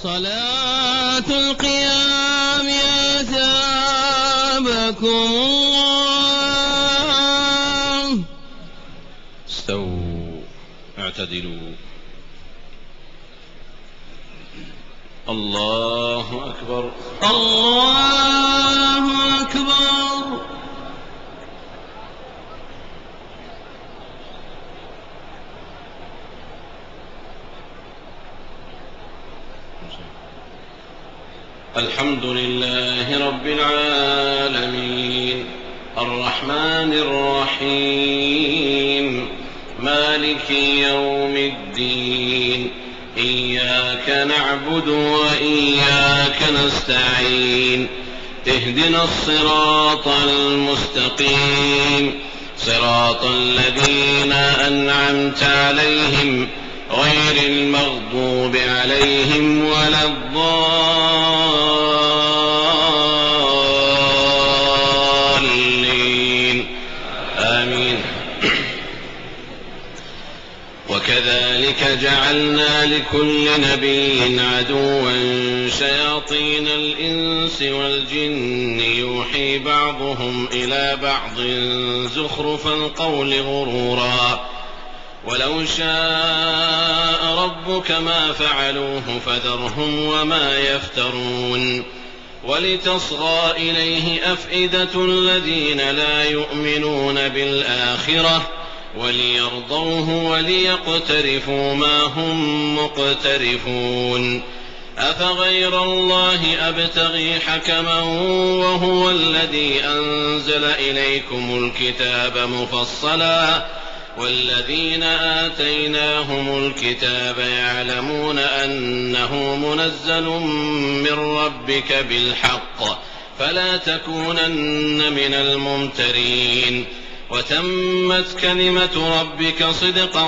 صلاة القيام أثابكم الله. استووا اعتدلوا. الله أكبر الله أكبر. الحمد لله رب العالمين الرحمن الرحيم مالك يوم الدين إياك نعبد وإياك نستعين اهدنا الصراط المستقيم صراط الذين أنعمت عليهم غير المغضوب عليهم ولا الضالين آمين. وكذلك جعلنا لكل نبي عدوا شياطين الإنس والجن يوحي بعضهم إلى بعض زخرف القول غرورا ولو شاء ربك ما فعلوه فذرهم وما يفترون ولتصغى إليه أفئدة الذين لا يؤمنون بالآخرة وليرضوه وليقترفوا ما هم مقترفون أفغير الله أبتغي حكما وهو الذي أنزل إليكم الكتاب مفصلا والذين آتيناهم الكتاب يعلمون أنه منزل من ربك بالحق فلا تكونن من الممترين وتمت كلمة ربك صدقا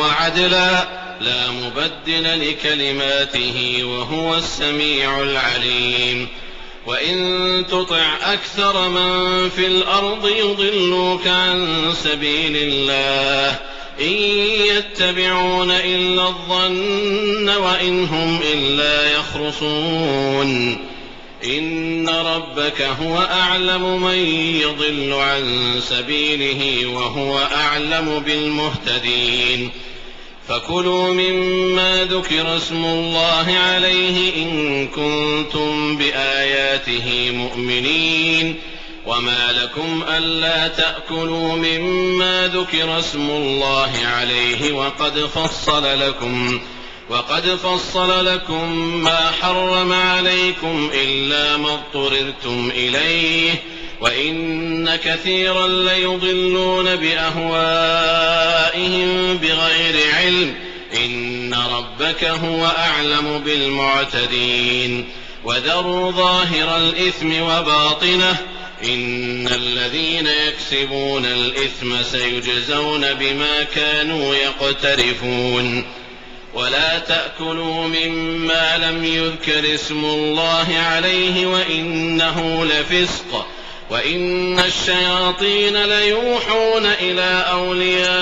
وعدلا لا مبدل لكلماته وهو السميع العليم. وإن تطع أكثر من في الأرض يضلوك عن سبيل الله إن يتبعون إلا الظن وإن هم إلا يخرصون إن ربك هو أعلم من يضل عن سبيله وهو أعلم بالمهتدين. فكلوا مما ذكر اسم الله عليه إن كنتم بآياته مؤمنين وما لكم ألا تأكلوا مما ذكر اسم الله عليه وقد فصل لكم ما حرم عليكم إلا ما اضطررتم إليه وإن كثيرا ليضلون بأهوائهم بغير علم إن ربك هو أعلم بالمعتدين. وذروا ظاهر الإثم وباطنه إن الذين يكسبون الإثم سيجزون بما كانوا يقترفون. ولا تأكلوا مما لم يذكر اسم الله عليه وإنه لفسق وإن الشياطين ليوحون إلى أوليائهم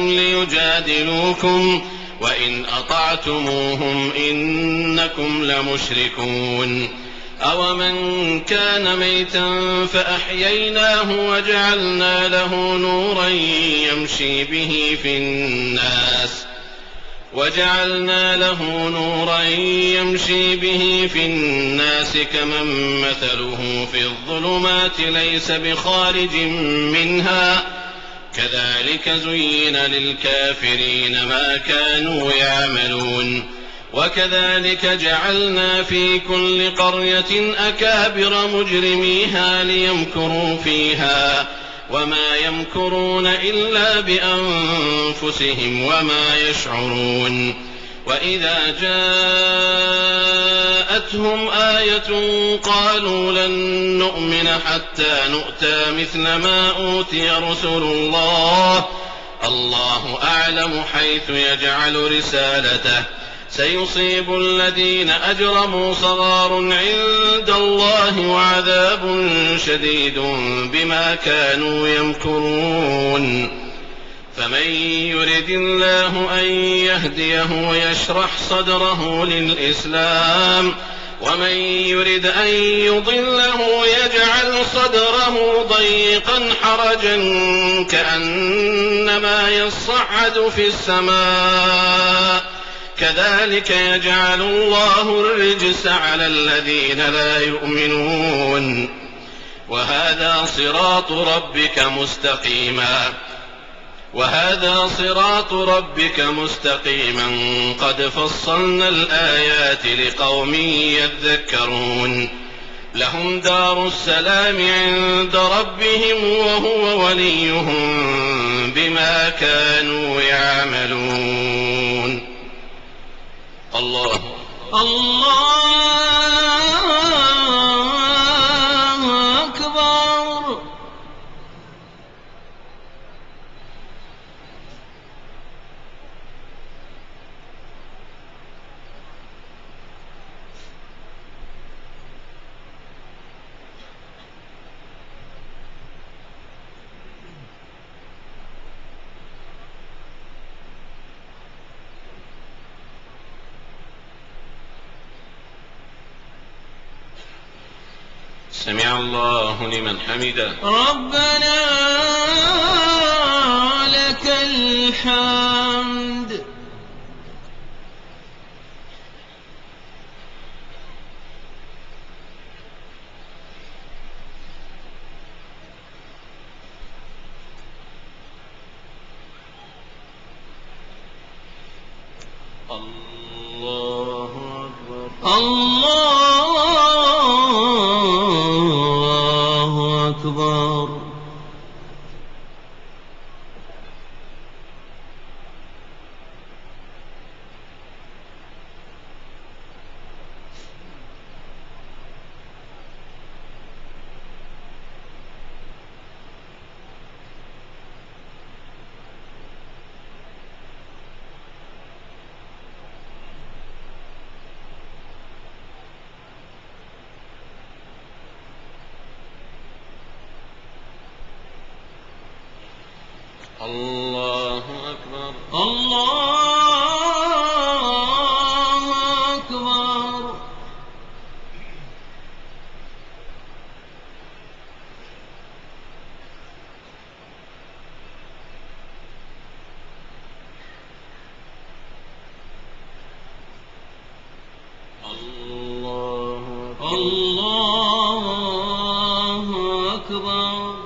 ليجادلوكم وإن أطعتموهم إنكم لمشركون. أومن كان ميتا فأحييناه وجعلنا له نورا يمشي به في الناس كمن مثله في الظلمات ليس بخارج منها كذلك زين للكافرين ما كانوا يعملون. وكذلك جعلنا في كل قرية أكابر مجرميها ليمكروا فيها وما يمكرون إلا بأنفسهم وما يشعرون. وإذا جاءتهم آية قالوا لن نؤمن حتى نؤتى مثل ما أوتي رسل الله أعلم حيث يجعل رسالته سيصيب الذين أجرموا صغار عند الله وعذاب شديد بما كانوا يمكرون. فمن يرد الله أن يهديه يشرح صدره للإسلام ومن يرد أن يضله يجعل صدره ضيقا حرجا كأنما يصعد في السماء كذلك يجعل الله الرجس على الذين لا يؤمنون وهذا صراط ربك مستقيما قد فصلنا الآيات لقوم يذكرون لهم دار السلام عند ربهم وهو وليهم بما كانوا يعملون. الله أكبر. سمع الله لمن حمده. ربنا لك الحمد. الله أكبر. الله أكبر. الله أكبر. الله أكبر. الله أكبر.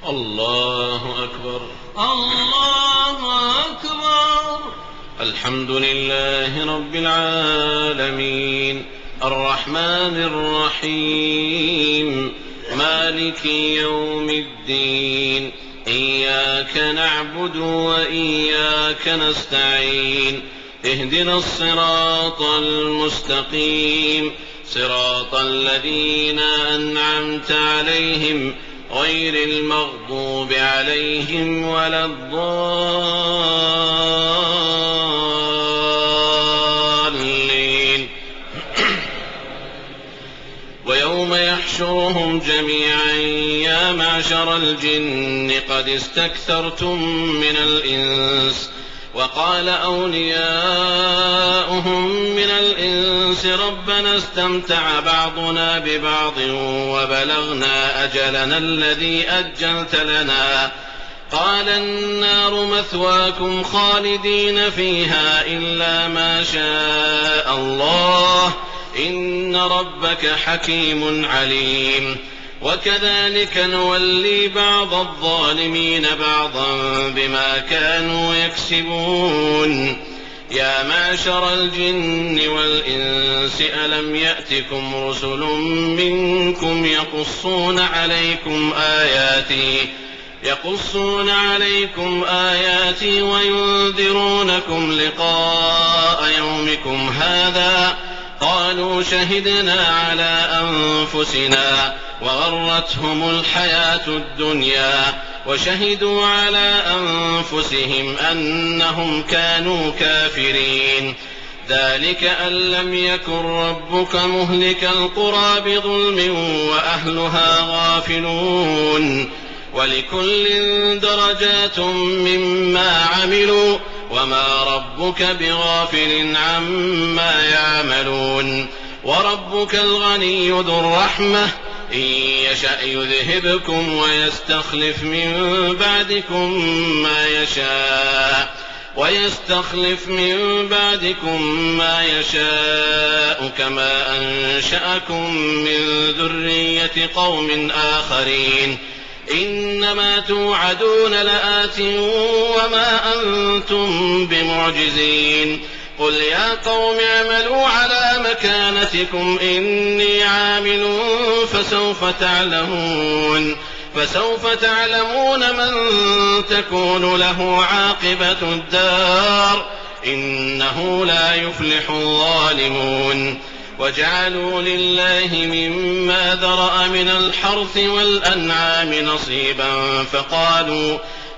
الله أكبر. الله أكبر. الحمد لله رب العالمين الرحمن الرحيم مالك يوم الدين إياك نعبد وإياك نستعين اهدنا الصراط المستقيم صراط الذين أنعمت عليهم غير المغضوب عليهم ولا الضالين. ويوم يحشرهم جميعا يا معشر الجن قد استكثرتم من الإنس وقال أولياؤهم من الإنس ربنا استمتع بعضنا ببعض وبلغنا أجلنا الذي أجلت لنا قال النار مثواكم خالدين فيها إلا ما شاء الله إن ربك حكيم عليم. وكذلك نولي بعض الظالمين بعضا بما كانوا يكسبون يا معشر الجن والإنس ألم يأتكم رسل منكم يقصون عليكم آياتي وينذرونكم لقاء يومكم هذا قالوا شهدنا على أنفسنا وغرتهم الحياة الدنيا وشهدوا على أنفسهم أنهم كانوا كافرين ذلك أن لم يكن ربك مهلك القرى بظلم وأهلها غافلون ولكل درجات مما عملوا وما ربك بغافل عما يعملون وربك الغني ذو الرحمة إن يشأ يذهبكم ويستخلف من بعدكم ما يشاء كما أنشأكم من ذرية قوم آخرين إنما توعدون لآت وما أنتم بمعجزين قل يا قوم اعملوا على مكانتكم إني عامل فسوف تعلمون من تكون له عاقبة الدار إنه لا يفلح الظالمون وجعلوا لله مما ذرأ من الحرث والأنعام نصيبا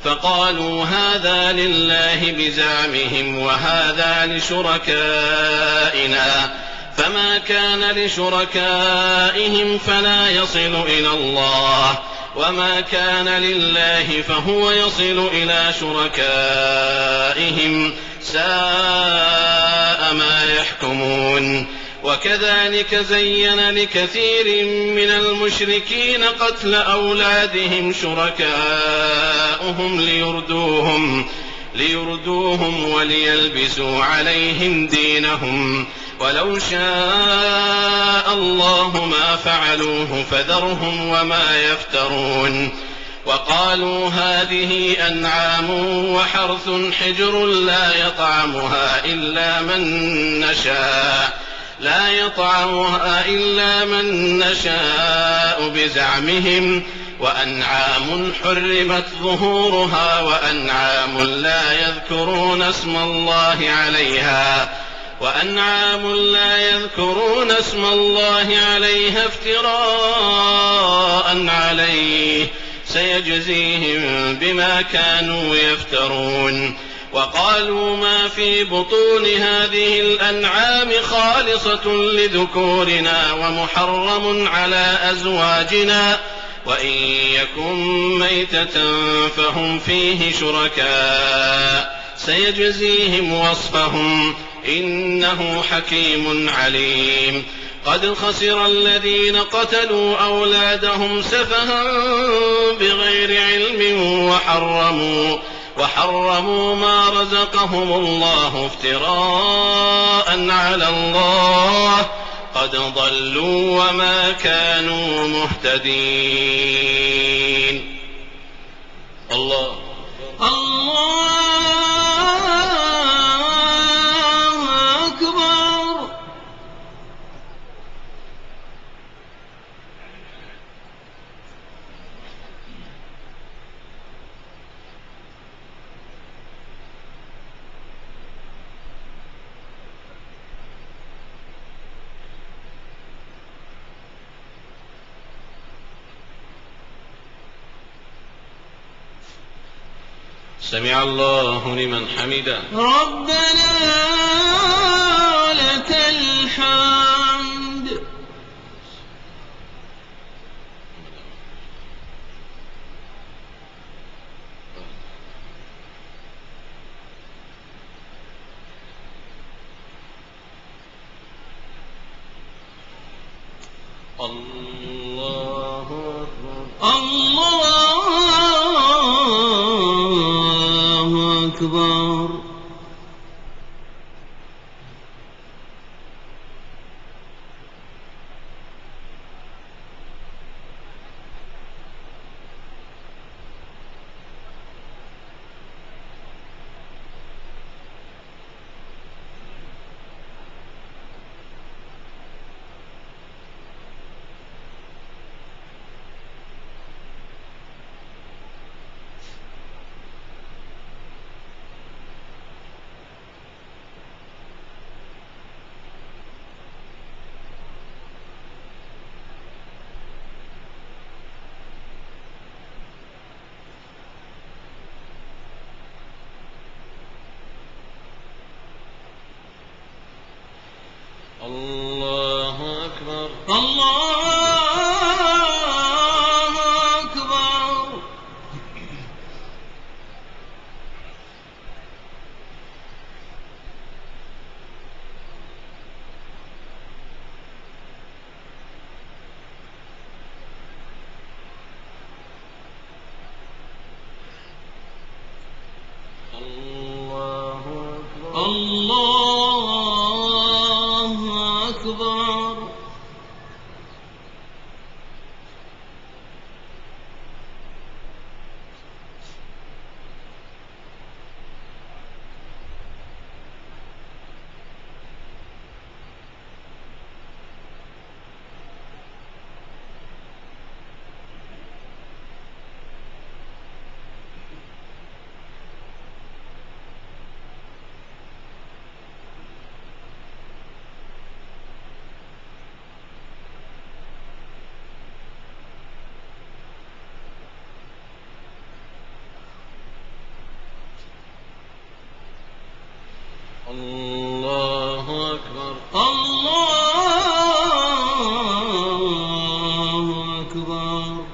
فقالوا هذا لله بزعمهم وهذا لشركائنا فما كان لشركائهم فلا يصل إلى الله وما كان لله فهو يصل إلى شركائهم ساء ما يحكمون وكذلك زين لكثير من المشركين قتل أولادهم شركاؤهم ليردوهم وليلبسوا عليهم دينهم ولو شاء الله ما فعلوه فذرهم وما يفترون وقالوا هذه أنعام وحرث حجر لا يطعمها إلا من نشاء بزعمهم وأنعام حرمت ظهورها وأنعام لا يذكرون اسم الله عليها افتراء عليه سيجزيهم بما كانوا يفترون وقالوا ما في بطون هذه الأنعام خالصة لذكورنا ومحرم على أزواجنا وإن يكن ميتة فهم فيه شركاء سيجزيهم وصفهم إنه حكيم عليم قد خسر الذين قتلوا أولادهم سفها بغير علم وحرموا ما رزقهم الله افتراء على الله قد ضلوا وما كانوا مهتدين الله أكبر سمع الله لمن حمده ربنا لك الحمد الله أكبر الله أكبر. الله أكبر.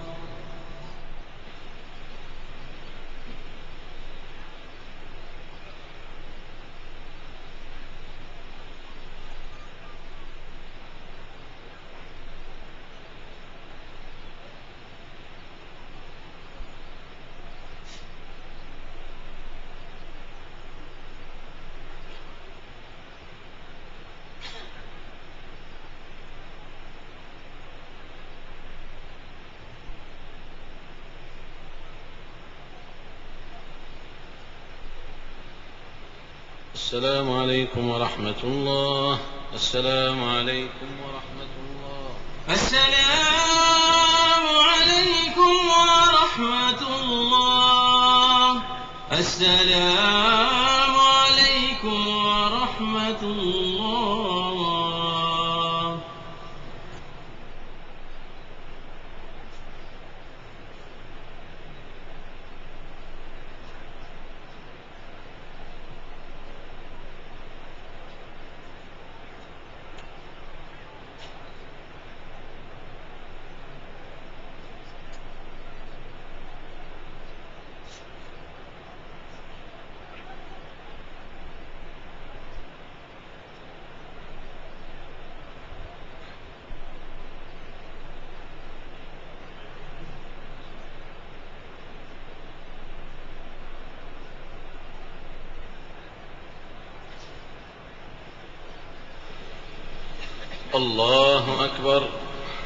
السلام عليكم ورحمة الله. السلام عليكم ورحمة الله. السلام عليكم ورحمة الله. السلام عليكم ورحمة الله. الله أكبر.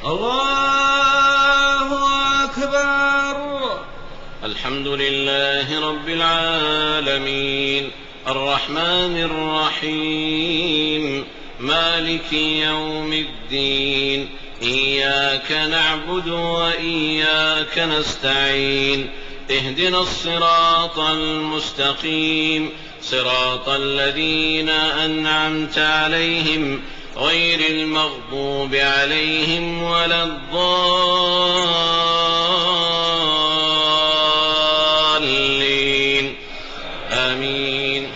الله أكبر. الحمد لله رب العالمين الرحمن الرحيم مالك يوم الدين إياك نعبد وإياك نستعين اهدنا الصراط المستقيم صراط الذين أنعمت عليهم غير المغضوب عليهم ولا الضالين آمين.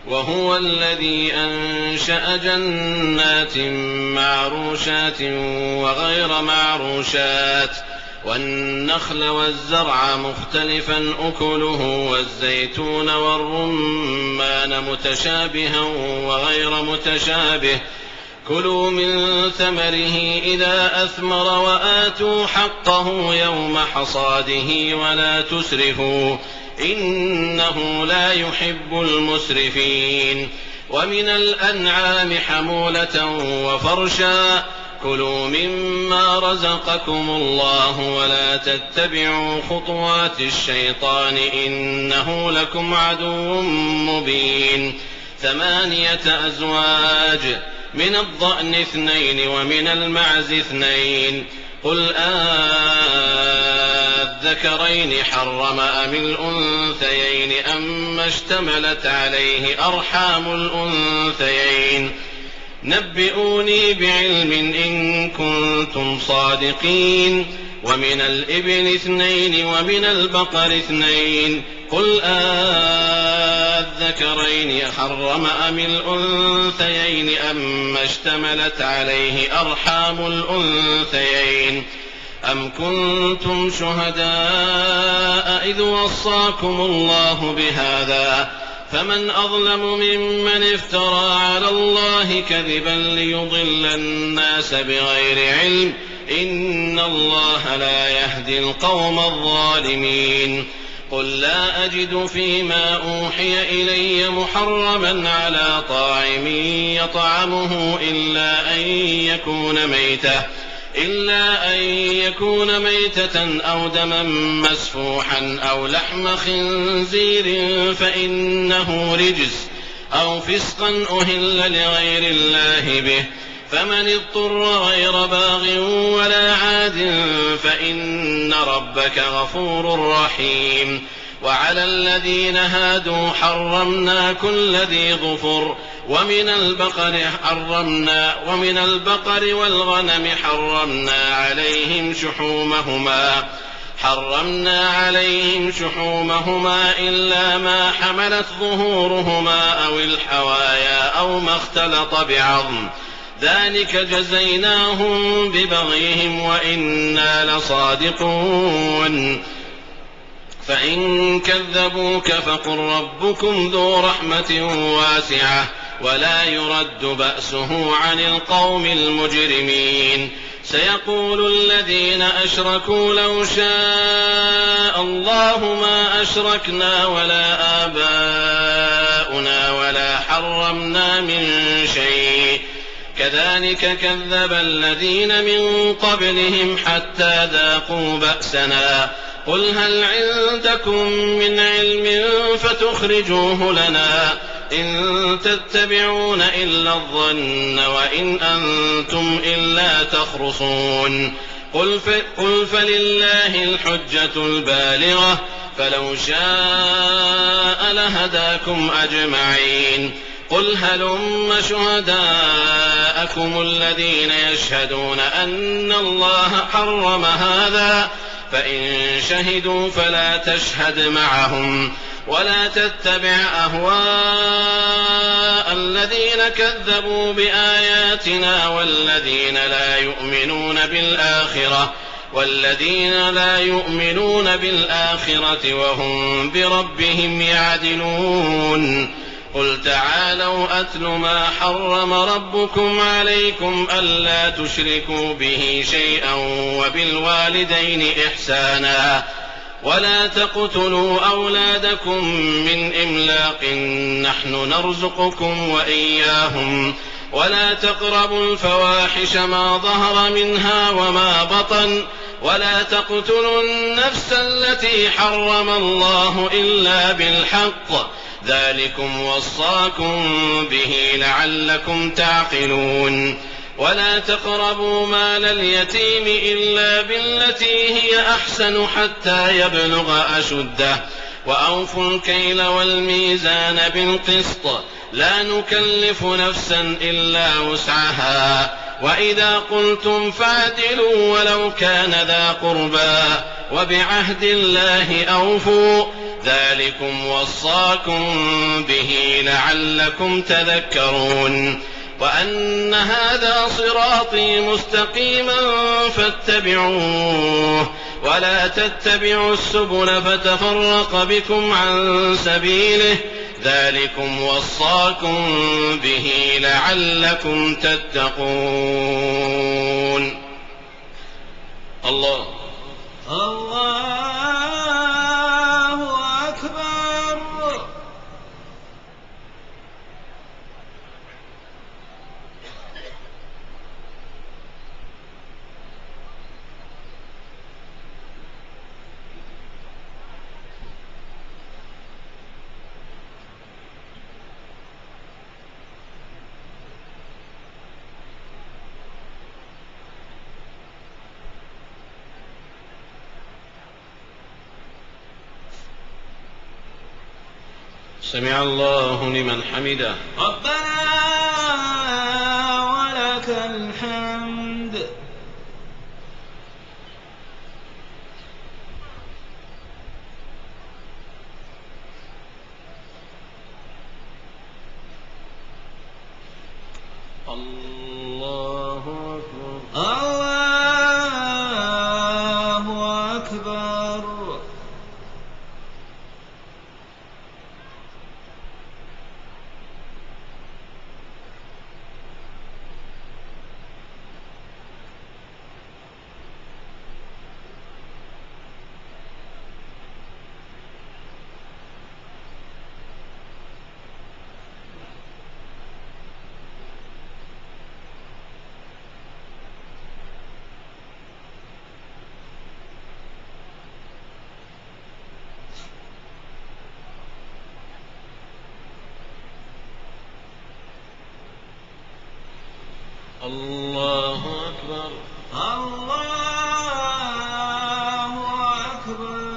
وهو الذي أنشأ جنات معروشات وغير معروشات والنخل والزرع مختلفا أكله والزيتون والرمان متشابها وغير متشابه كلوا من ثمره إذا أثمر وآتوا حقه يوم حصاده ولا تسرفوا إنه لا يحب المسرفين. ومن الأنعام حمولة وفرشا كلوا مما رزقكم الله ولا تتبعوا خطوات الشيطان إنه لكم عدو مبين. 8 أزواج من الضأن 2 ومن المعز 2 قل الذكرين حرم أم الأنثيين أما اشتملت عليه أرحام الأنثيين نبئوني بعلم إن كنتم صادقين. ومن الإبل 2 ومن البقر 2 قل الذكرين حرم أم الأنثيين أما اشتملت عليه أرحام الأنثيين أم كنتم شهداء إذ وصاكم الله بهذا فمن أظلم ممن افترى على الله كذبا ليضل الناس بغير علم إن الله لا يهدي القوم الظالمين. قل لا أجد فيما أوحي إلي محرما على طاعم يطعمه إلا أن يكون ميتة أو دما مسفوحا أو لحم خنزير فإنه رجس أو فسقا أهل لغير الله به فمن اضطر غير باغ ولا عاد فإن ربك غفور رحيم. وعلى الذين هادوا حرمنا كل ذي ظفر ومن البقر والغنم حرمنا عليهم حرمنا عليهم شحومهما إلا ما حملت ظهورهما أو الحوايا أو ما اختلط بعظم ذلك جزيناهم ببغيهم وإنا لصادقون فإن كذبوك فقل ربكم ذو رحمة واسعة ولا يرد بأسه عن القوم المجرمين سيقول الذين أشركوا لو شاء الله ما أشركنا ولا آباؤنا ولا حرمنا من شيء كذلك كذب الذين من قبلهم حتى ذاقوا بأسنا قل هل عندكم من علم فتخرجوه لنا إن تتبعون إلا الظن وإن أنتم إلا تخرصون قل فلله الحجة البالغة فلو شاء لهداكم أجمعين قل هلم شهداءكم الذين يشهدون أن الله حرم هذا فإن شهدوا فلا تشهد معهم ولا تتبع أهواء الذين كذبوا بآياتنا والذين لا يؤمنون بالآخرة وهم بربهم يعدلون قل تعالوا أتل ما حرم ربكم عليكم ألا تشركوا به شيئا وبالوالدين إحسانا ولا تقتلوا أولادكم من إملاق نحن نرزقكم وإياهم ولا تقربوا الفواحش ما ظهر منها وما بطن ولا تقتلوا النفس التي حرم الله إلا بالحق ذلكم وصاكم به لعلكم تعقلون ولا تقربوا مال اليتيم إلا بالتي هي أحسن حتى يبلغ أشده وأوفوا الكيل والميزان بالقسط لا نكلف نفسا إلا وسعها وإذا قلتم فاعدلوا ولو كان ذا قربى وبعهد الله أوفوا ذلكم وصاكم به لعلكم تذكرون وأن هذا صراطي مستقيما فاتبعوه ولا تتبعوا السبل فتفرق بكم عن سبيله ذلكم وصاكم به لعلكم تتقون الله أكبر سمع الله لمن حمده ربنا ولك الحمد الله أكبر الله أكبر الله أكبر الله أكبر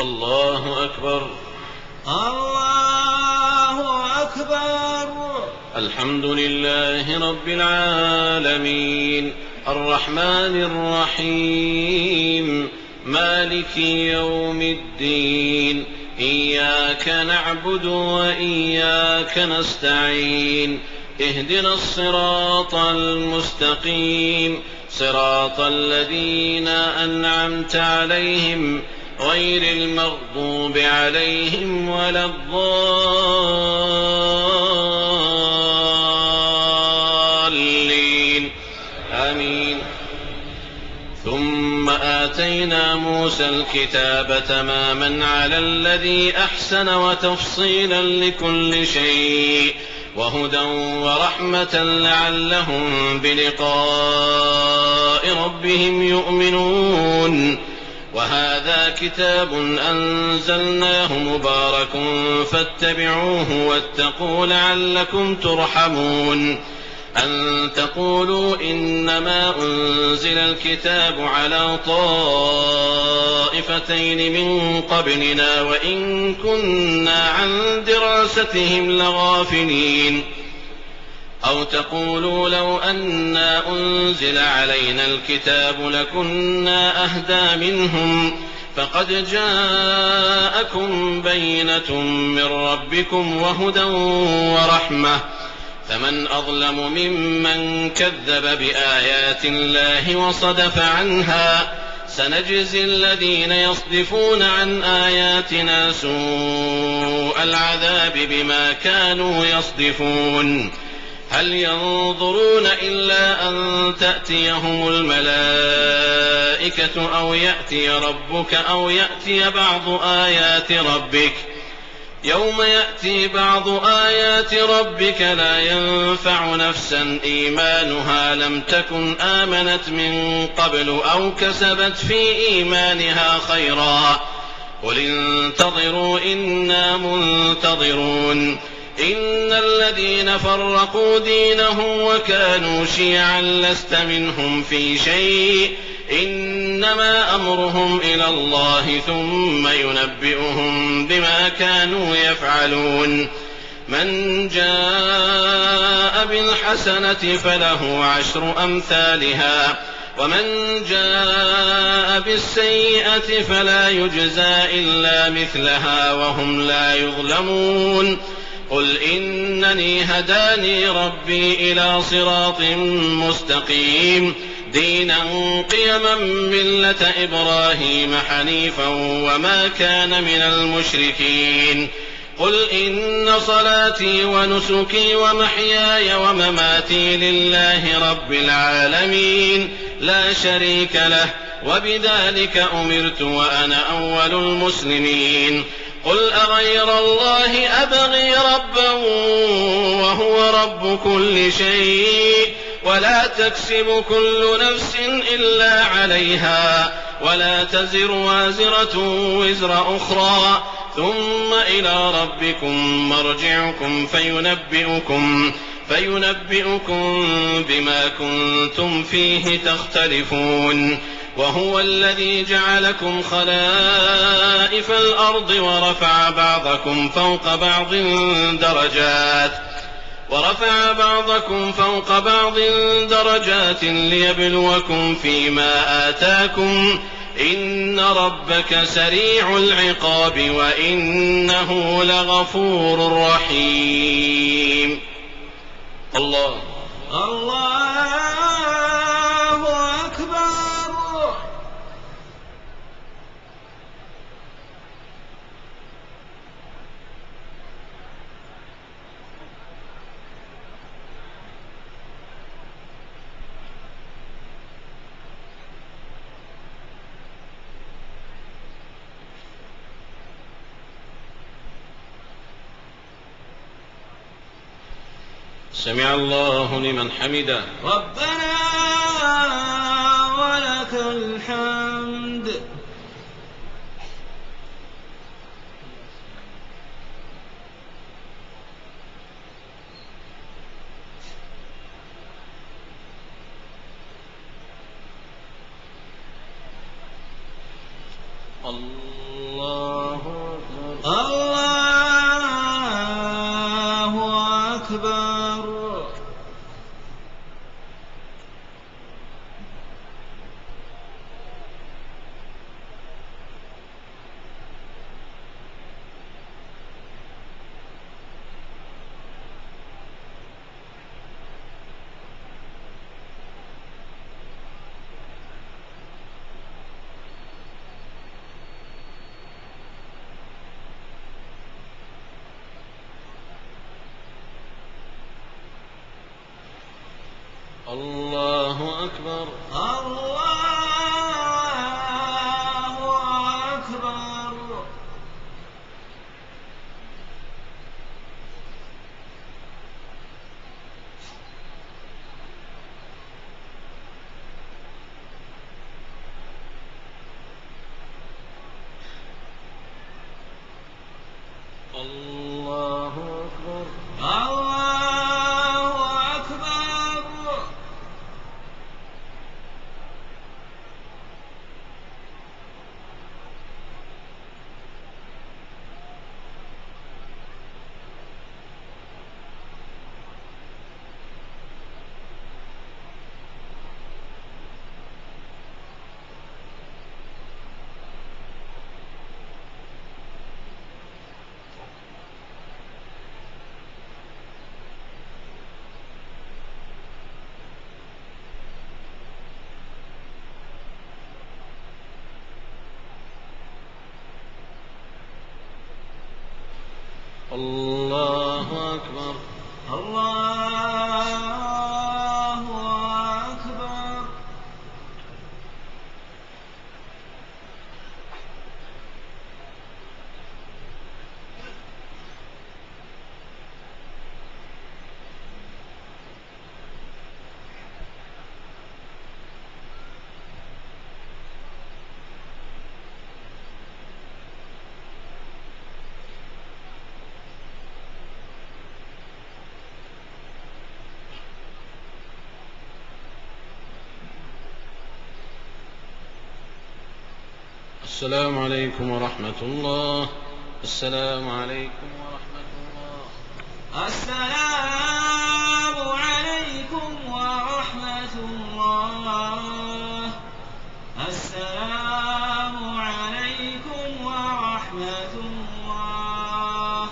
الله أكبر. الله أكبر. الحمد لله رب العالمين الرحمن الرحيم مالك يوم الدين إياك نعبد وإياك نستعين اهدنا الصراط المستقيم صراط الذين أنعمت عليهم غير المغضوب عليهم ولا الضالين آمين. ثم آتينا موسى الكتاب تماما على الذي أحسن وتفصيلا لكل شيء وهدى ورحمة لعلهم بلقاء ربهم يؤمنون. وهذا كتاب أنزلناه مبارك فاتبعوه واتقوا لعلكم ترحمون. أن تقولوا إنما أنزل الكتاب على طائفتين من قبلنا وإن كنا عن دراستهم لغافلين. أو تقولوا لو أنا أنزل علينا الكتاب لكنا أهدى منهم فقد جاءكم بينة من ربكم وهدى ورحمة فمن أظلم ممن كذب بآيات الله وصدف عنها سنجزي الذين يصدفون عن آياتنا سوء العذاب بما كانوا يصدفون. هل ينظرون إلا أن تأتيهم الملائكة أو يأتي ربك أو يأتي بعض آيات ربك يوم يأتي بعض آيات ربك لا ينفع نفسا إيمانها لم تكن آمنت من قبل أو كسبت في إيمانها خيرا قل انتظروا إنا منتظرون. إن الذين فرقوا دينهم وكانوا شيعا لست منهم في شيء إنما أمرهم إلى الله ثم ينبئهم بما كانوا يفعلون. من جاء بالحسنة فله 10 أمثالها ومن جاء بالسيئة فلا يجزى إلا مثلها وهم لا يظلمون. قل إنني هداني ربي إلى صراط مستقيم دينا قيما ملة إبراهيم حنيفا وما كان من المشركين. قل إن صلاتي ونسكي ومحياي ومماتي لله رب العالمين لا شريك له وبذلك أمرت وأنا أول المسلمين. قل أغير الله أبغي ربا وهو رب كل شيء ولا تكسب كل نفس إلا عليها ولا تزر وازرة وزر أخرى ثم إلى ربكم مرجعكم فينبئكم بما كنتم فيه تختلفون. وهو الذي جعلكم خلائف الأرض ورفع بعضكم فوق بعض درجات ليبلوكم فيما آتاكم إن ربك سريع العقاب وإنه لغفور رحيم. الله أكبر. سمع الله لمن حمده ربنا ولك الحمد. الله الله أكبر. الله أكبر. الله أكبر. الله أكبر. الله أكبر. الله أكبر. السلام عليكم ورحمة الله. السلام عليكم ورحمة الله. السلام عليكم ورحمة الله. السلام عليكم ورحمة الله.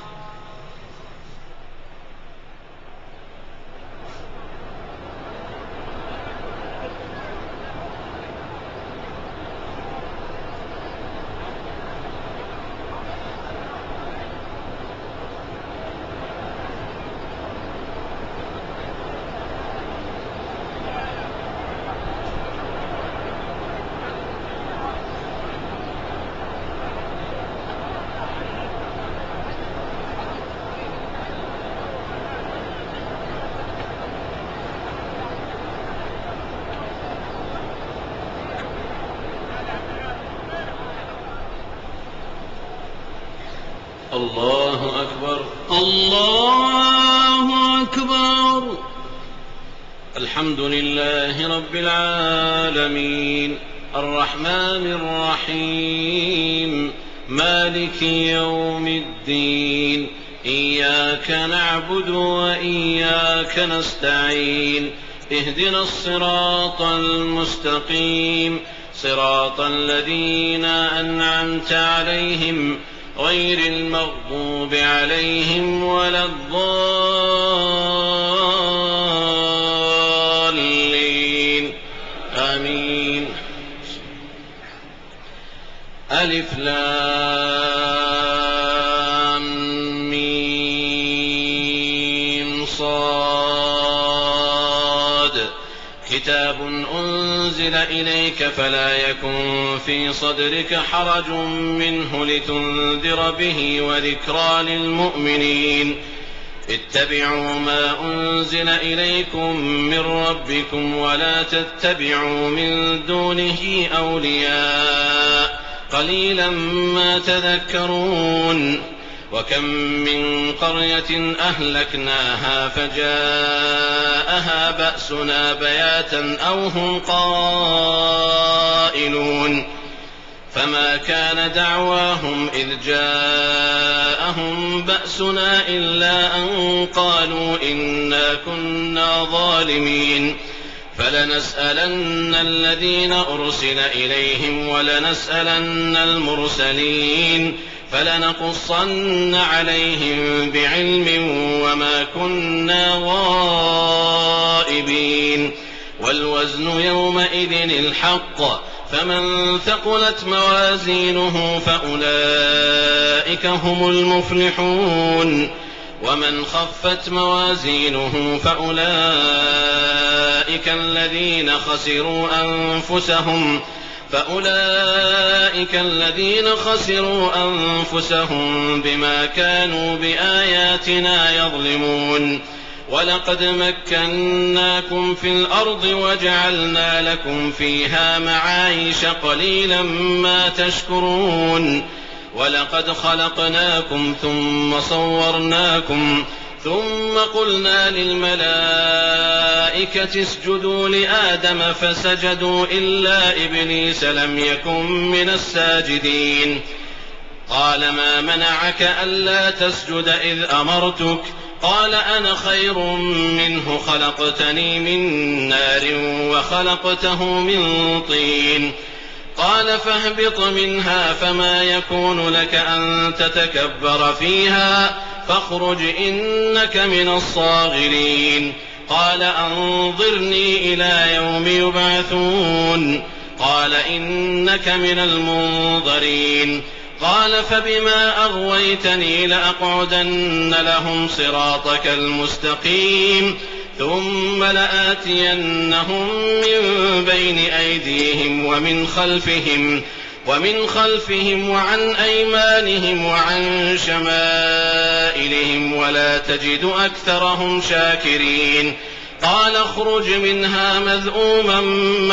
الله أكبر. الله أكبر. الحمد لله رب العالمين الرحمن الرحيم مالك يوم الدين إياك نعبد وإياك نستعين اهدنا الصراط المستقيم صراط الذين أنعمت عليهم غير المغضوب عليهم ولا الضالين آمين. ألف لام ميم صاد كتاب أنزل إليك فلا يكن في صدرك حرج منه لتنذر به وذكرى للمؤمنين اتبعوا ما أنزل إليكم من ربكم ولا تتبعوا من دونه أولياء قليلا ما تذكرون. وكم من قرية أهلكناها فجاءها بأسنا بياتا أو هم قائلون فما كان دعواهم إذ جاءهم بأسنا إلا أن قالوا إنا كنا ظالمين. فلنسألن الذين أرسل إليهم ولنسألن المرسلين فلنقصن عليهم بعلم وما كنا غائبين. والوزن يومئذ الحق فمن ثقلت موازينه فأولئك هم المفلحون. ومن خفت موازينه فأولئك الذين خسروا أنفسهم بما كانوا بآياتنا يظلمون ولقد مكناكم في الأرض وجعلنا لكم فيها معايش قليلا ما تشكرون ولقد خلقناكم ثم صورناكم ثم قلنا للملائكة اسجدوا لآدم فسجدوا إلا إبليس لم يكن من الساجدين قال ما منعك ألا تسجد إذ أمرتك قال أنا خير منه خلقتني من نار وخلقته من طين قال فاهبط منها فما يكون لك أن تتكبر فيها فاخرج إنك من الصاغرين قال أنظرني إلى يوم يبعثون قال إنك من المنظرين قال فبما أغويتني لأقعدن لهم صراطك المستقيم ثم لآتينهم من بين أيديهم ومن خلفهم وعن أيمانهم وعن شمائلهم ولا تجد أكثرهم شاكرين قال اخرج منها مذءوما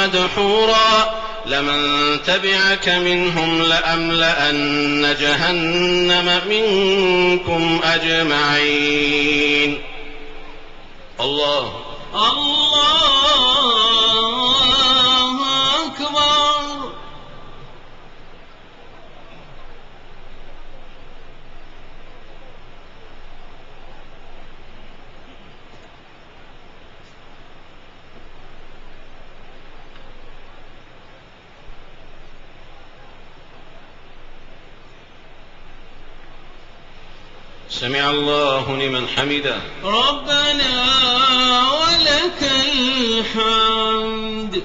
مدحورا لمن تبعك منهم لأملأن جهنم منكم أجمعين. الله أكبر. سمع الله لمن حمده ربنا ولك الحمد.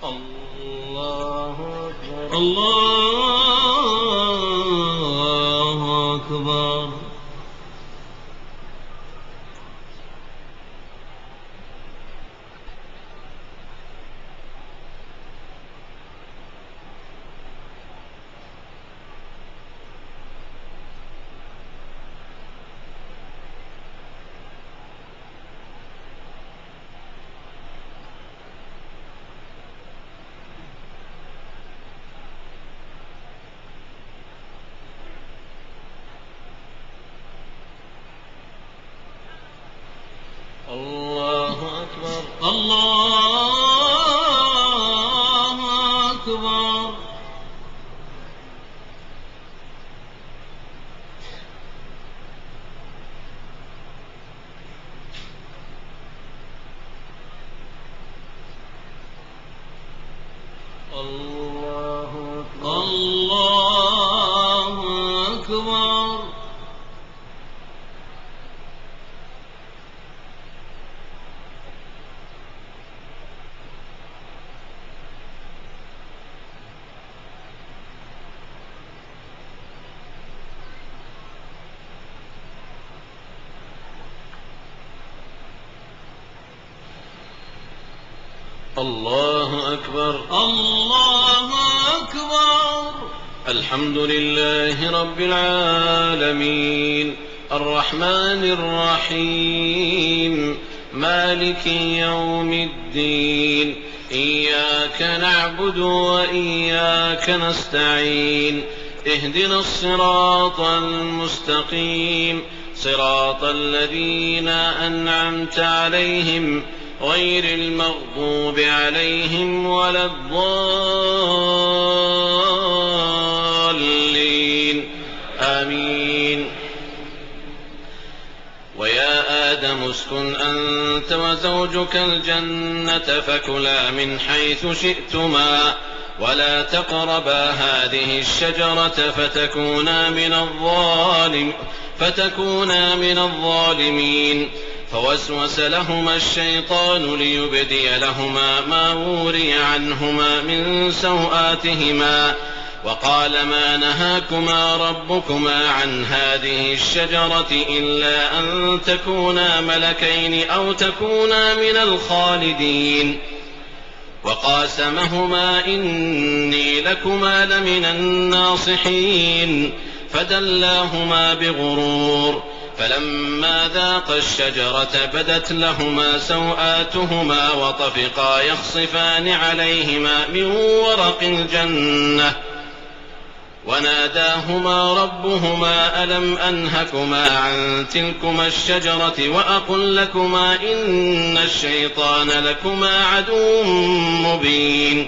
الله أكبر. الله أكبر. الله أكبر. الله أكبر. الله أكبر. الله أكبر. الله أكبر. الله أكبر. الحمد لله رب العالمين الرحمن الرحيم مالك يوم الدين إياك نعبد وإياك نستعين اهدنا الصراط المستقيم صراط الذين أنعمت عليهم غير المغضوب عليهم ولا الضالين آمين. ويا آدم اسكن أنت وزوجك الجنة فكلا من حيث شئتما ولا تقربا هذه الشجرة فتكونا من الظالمين. فوسوس لهما الشيطان ليبدي لهما ما وري عنهما من سوآتهما وقال ما نهاكما ربكما عن هذه الشجرة إلا أن تكونا ملكين أو تكونا من الخالدين. وقاسمهما إني لكما لمن الناصحين فدلاهما بغرور فلما ذاقا الشجرة بدت لهما سوآتهما وطفقا يخصفان عليهما من ورق الجنة وناداهما ربهما ألم أنهكما عن تلكما الشجرة وأقل لكما إن الشيطان لكما عدو مبين.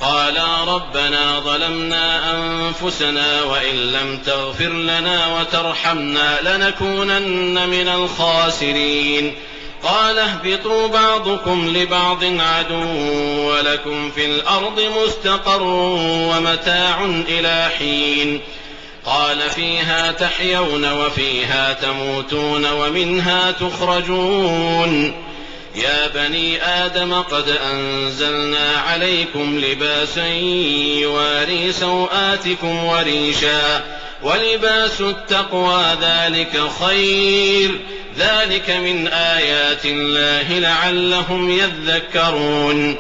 قالا ربنا ظلمنا أنفسنا وإن لم تغفر لنا وترحمنا لنكونن من الخاسرين. قال اهبطوا بعضكم لبعض عدو ولكم في الأرض مستقر ومتاع إلى حين. قال فيها تحيون وفيها تموتون ومنها تخرجون. يا بني آدم قد أنزلنا عليكم لباسا يواري سوآتكم وريشا ولباس التقوى ذلك خير ذلك من آيات الله لعلهم يذكرون.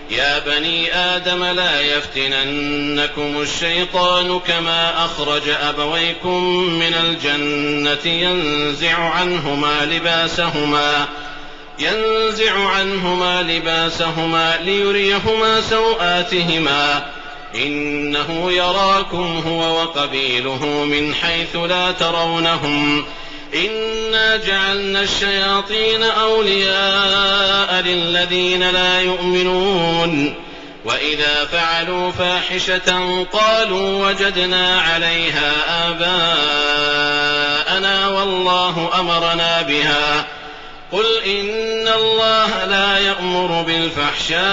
يا بني آدم لا يفتننكم الشيطان كما أخرج أبويكم من الجنة ينزع عنهما لباسهما ليريهما سوآتهما إنه يراكم هو وقبيله من حيث لا ترونهم إنا جعلنا الشياطين أولياء للذين لا يؤمنون. وإذا فعلوا فاحشة قالوا وجدنا عليها آباءنا والله أمرنا بها قل إن الله لا يأمر بالفحشاء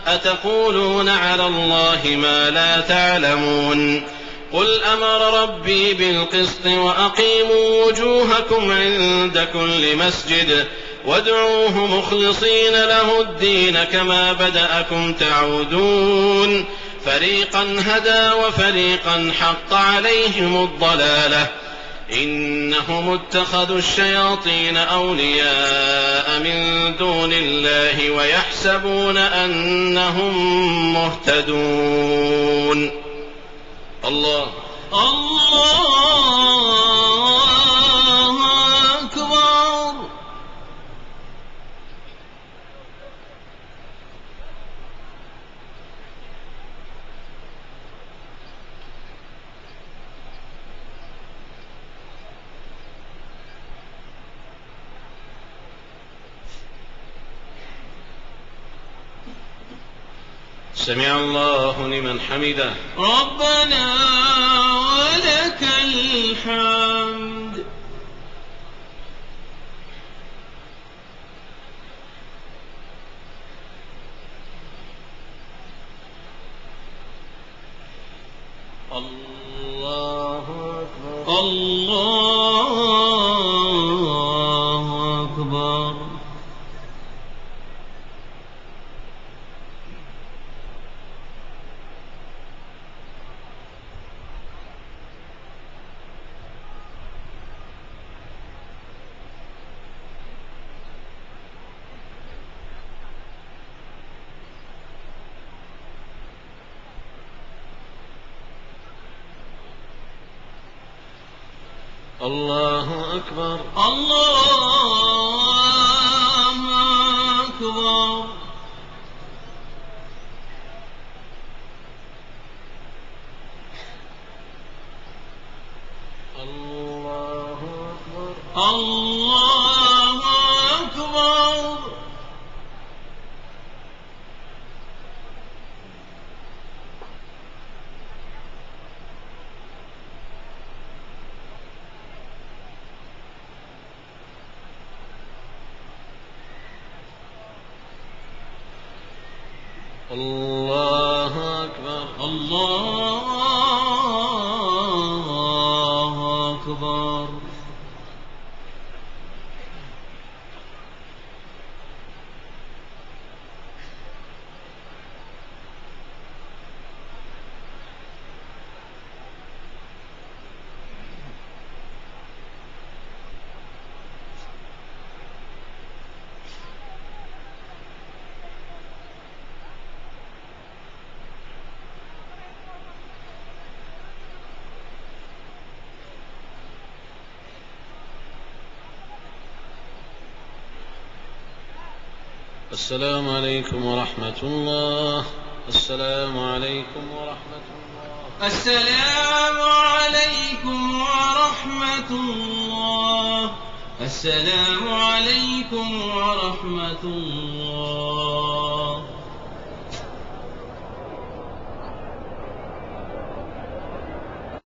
أتقولون على الله ما لا تعلمون. قل أمر ربي بالقسط وأقيموا وجوهكم عند كل مسجد وادعوه مخلصين له الدين كما بدأكم تعودون. فريقا هدى وفريقا حق عليهم الضلالة إنهم اتخذوا الشياطين أولياء من دون الله ويحسبون أنهم مهتدون. الله أكبر. سمع الله لمن حمده ربنا ولك الحمد. الله أكبر الله أكبر. الله أكبر الله أكبر. الله أكبر الله أكبر. الله أكبر. الله أكبر. السلام عليكم ورحمة الله. السلام عليكم ورحمة الله. السلام عليكم ورحمة الله. السلام عليكم ورحمة الله.